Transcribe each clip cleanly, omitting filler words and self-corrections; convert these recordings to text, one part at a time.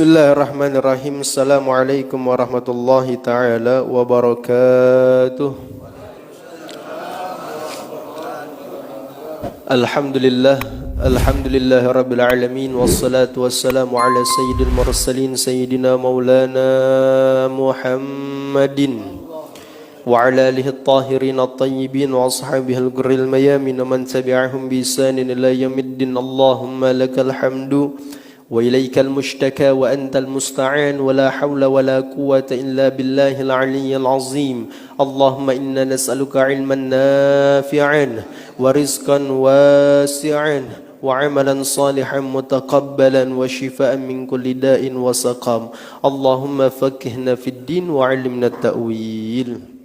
Bismillahirrahmanirrahim. Assalamualaikum warahmatullahi ta'ala wabarakatuh. Alhamdulillah rabbil alamin. Wassalatu wassalamu ala sayyidil mursalin sayyidina maulana Muhammadin wa ala alihi at-tahirin at-tayyibin wa ashabihi al-ghurril mayamin wa man tabi'ahum bi ihsanin ila yaumiddin. Allahumma lakal hamdu وإليك المشتكى وأنت المستعان ولا حول ولا قوة إلا بالله العلي العظيم. اللهم إنا نسألك علما نافعا ورزقا واسعا وعملا صالحا متقبلا وشفاء من كل داء وسقام. اللهم فقهنا في الدين وعلمنا التأويل.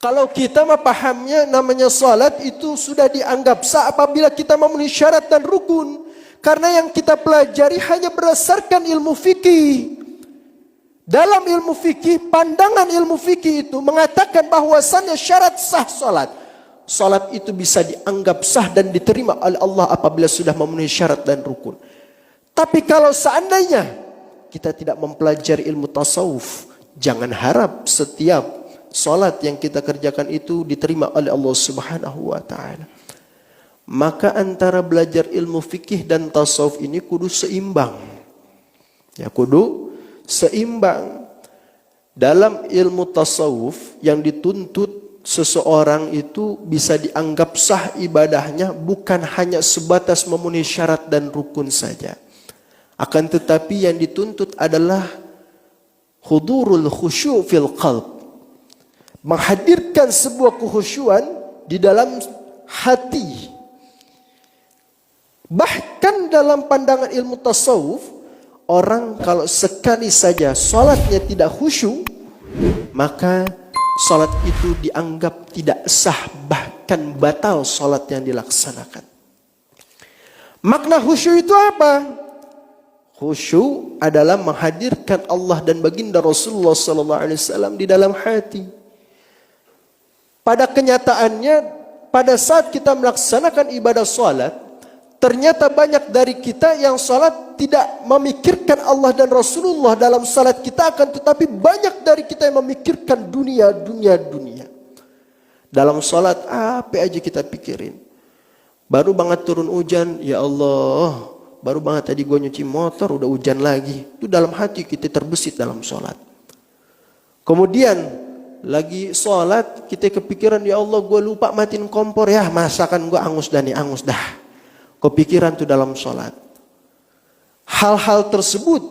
Kalau kita pahamnya namanya salat itu sudah dianggap sah apabila kita memenuhi syarat dan rukun. Karena yang kita pelajari hanya berdasarkan ilmu fikih. Dalam ilmu fikih, pandangan ilmu fikih itu mengatakan bahwasannya syarat sah salat. Salat itu bisa dianggap sah dan diterima oleh Allah apabila sudah memenuhi syarat dan rukun. Tapi kalau seandainya kita tidak mempelajari ilmu tasawuf, jangan harap setiap salat yang kita kerjakan itu diterima oleh Allah Subhanahu wa taala. Maka antara belajar ilmu fikih dan tasawuf ini kudu seimbang. Ya, kudu seimbang. Dalam ilmu tasawuf yang dituntut seseorang itu bisa dianggap sah ibadahnya bukan hanya sebatas memenuhi syarat dan rukun saja. Akan tetapi yang dituntut adalah hudurul khusyu' fil qalb. Menghadirkan sebuah kekhusyuan di dalam hati. Bahkan dalam pandangan ilmu tasawuf, orang kalau sekali saja salatnya tidak khusyuk, maka salat itu dianggap tidak sah, bahkan batal salat yang dilaksanakan. Makna khusyuk itu apa? Khusyuk adalah menghadirkan Allah dan baginda Rasulullah SAW di dalam hati. Pada kenyataannya, pada saat kita melaksanakan ibadah salat, ternyata banyak dari kita yang salat tidak memikirkan Allah dan Rasulullah dalam salat kita, akan tetapi banyak dari kita yang memikirkan dunia. Dalam salat apa aja kita pikirin. Baru banget turun hujan, ya Allah. Baru banget tadi gue nyuci motor, udah hujan lagi. Itu dalam hati kita terbesit dalam salat. Kemudian lagi sholat kita kepikiran, ya Allah gue lupa matiin kompor, ya masakan gue angus dah. Kepikiran tuh dalam sholat. Hal-hal tersebut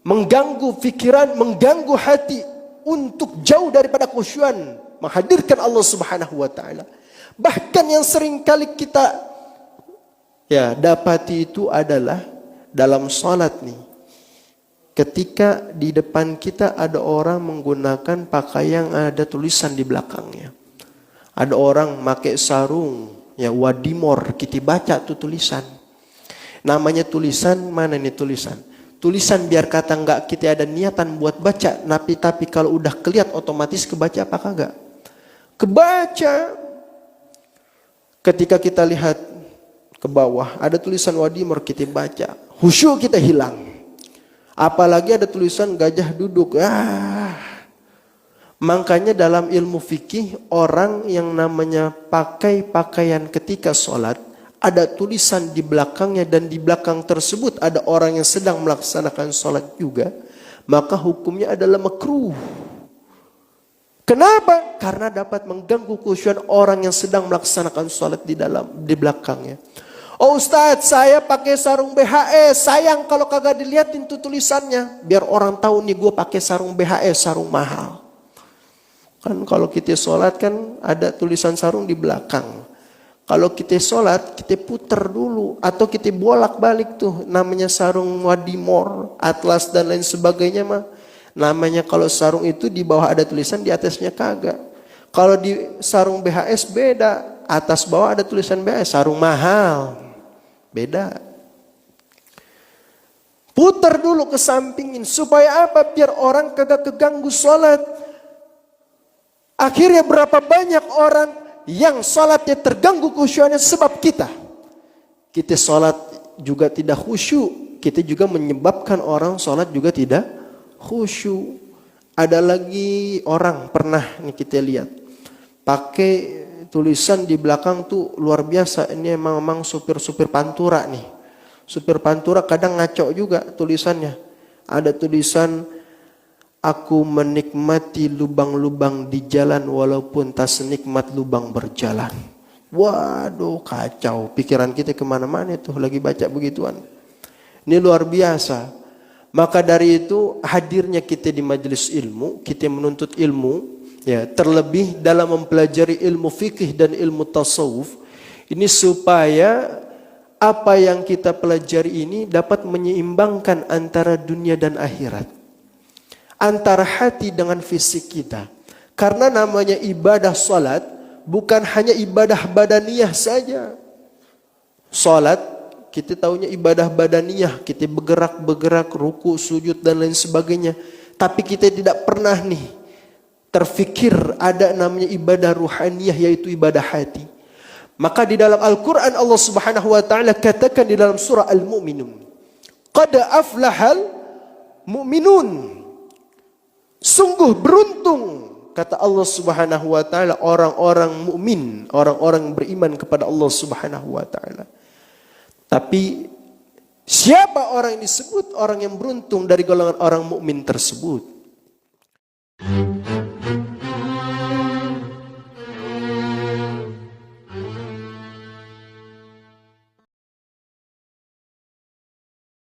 mengganggu pikiran, mengganggu hati untuk jauh daripada khusyuan, menghadirkan Allah Subhanahu wa taala. Bahkan yang sering kali kita dapati itu adalah dalam sholat nih. Ketika di depan kita ada orang menggunakan pakaian yang ada tulisan di belakangnya. Ada orang pakai sarung, wadimor, kita baca tuh tulisan. Namanya tulisan, mana nih tulisan? Tulisan biar kata enggak kita ada niatan buat baca, tapi kalau udah kelihatan otomatis kebaca apa kagak? Kebaca. Ketika kita lihat ke bawah, ada tulisan wadimor, kita baca. Khusyuk kita hilang. Apalagi ada tulisan gajah duduk. Makanya dalam ilmu fikih, orang yang namanya pakai pakaian ketika sholat, ada tulisan di belakangnya dan di belakang tersebut ada orang yang sedang melaksanakan sholat juga, maka hukumnya adalah makruh. Kenapa? Karena dapat mengganggu khusyuan orang yang sedang melaksanakan sholat di belakangnya. Oh Ustadz, saya pakai sarung BHS. Sayang kalau kagak dilihatin tuh tulisannya. Biar orang tahu nih gue pakai sarung BHS, sarung mahal. Kan kalau kita sholat kan ada tulisan sarung di belakang. Kalau kita sholat, kita puter dulu. Atau kita bolak-balik tuh. Namanya sarung wadimor, atlas dan lain sebagainya mah. Namanya kalau sarung itu di bawah ada tulisan, di atasnya kagak. Kalau di sarung BHS beda. Atas bawah ada tulisan BHS, sarung mahal. Beda. Putar dulu ke sampingin. Supaya apa? Biar orang kagak keganggu sholat. Akhirnya berapa banyak orang yang salatnya terganggu khusyuknya sebab kita salat juga tidak khusyuk, kita juga menyebabkan orang salat juga tidak khusyuk. Ada lagi orang pernah nih kita lihat pakai tulisan di belakang tuh luar biasa, ini memang supir pantura nih. Supir pantura kadang ngaco juga tulisannya. Ada tulisan, aku menikmati lubang-lubang di jalan walaupun tak senikmat lubang berjalan. Waduh, kacau. Pikiran kita kemana-mana tuh lagi baca begituan. Ini luar biasa. Maka dari itu hadirnya kita di majelis ilmu, kita menuntut ilmu, ya, terlebih dalam mempelajari ilmu fikih dan ilmu tasawuf, ini supaya apa yang kita pelajari ini dapat menyeimbangkan antara dunia dan akhirat, antara hati dengan fisik kita. Karena namanya ibadah salat bukan hanya ibadah badaniyah saja. Salat kita tahunya ibadah badaniyah, kita bergerak-bergerak, ruku, sujud dan lain sebagainya. Tapi kita tidak pernah nih terfikir ada namanya ibadah ruhaniyah, yaitu ibadah hati. Maka di dalam Al-Quran Allah Subhanahu wa ta'ala katakan di dalam surah Al-Mu'minun, qad aflahal mu'minun, sungguh beruntung, kata Allah Subhanahu wa ta'ala, orang-orang mukmin, orang-orang beriman kepada Allah Subhanahu wa ta'ala. Tapi siapa orang yang disebut orang yang beruntung dari golongan orang mukmin tersebut?